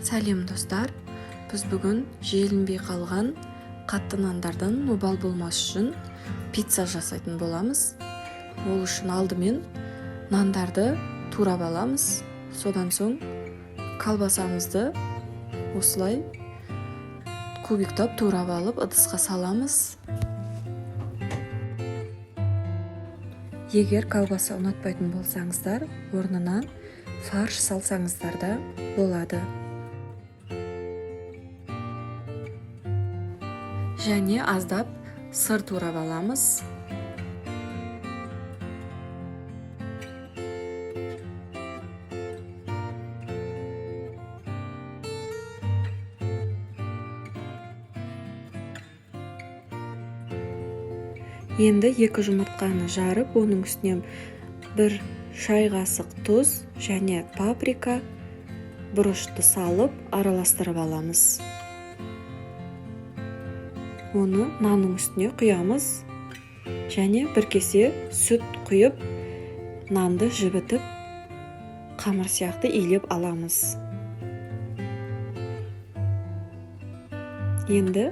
Сәлем достар, біз бүгін желінбей қалған қатты нандардан обал болмас үшін пицца жасайтын боламыз. Ол үшін алдымен нандарды турап аламыз. Содан соң колбасамызды осылай кубиктап турап алып ыдысқа саламыз. Егер колбаса ұнатпайтын болсаңыздар, орнына фарш салсаңыздар да болады. Және аздап сыр турап аламыз. Енді 2 жұмыртқаны жарып, оның үстіне 1 шай қасық тұз және паприка бұрышты салып араластырып аламыз. Оны нанның үстіне құямыз және 1 кесе сүт құйып, нанды жібітіп, қамыр сияқты илеп аламыз. Енді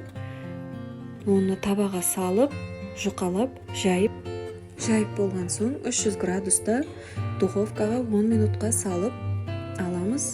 оны табаға салып, жұқалап, жайып болған соң 300 градуста духовкаға 10 минутқа салып аламыз.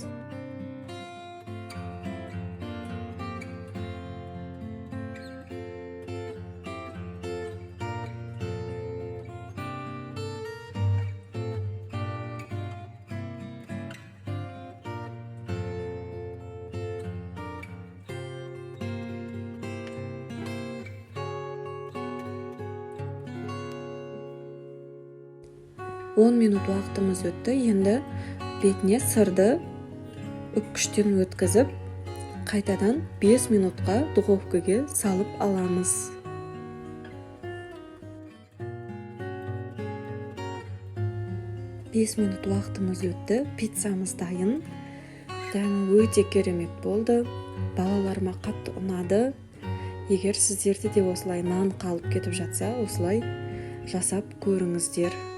Он минут уақытымыз өтті. Енді бетіне сырды үккіштен өткізіп, қайтадан 5 минутқа духовкаға салып аламыз. Бес минут уақытымыз өтті. Пиццамыз дайын. Дәмі өте керемет болды. Балаларыма қатты ұнады. Егер сіздерде де осылай нан қалып кетіп жатса, осылай жасап көріңіздер.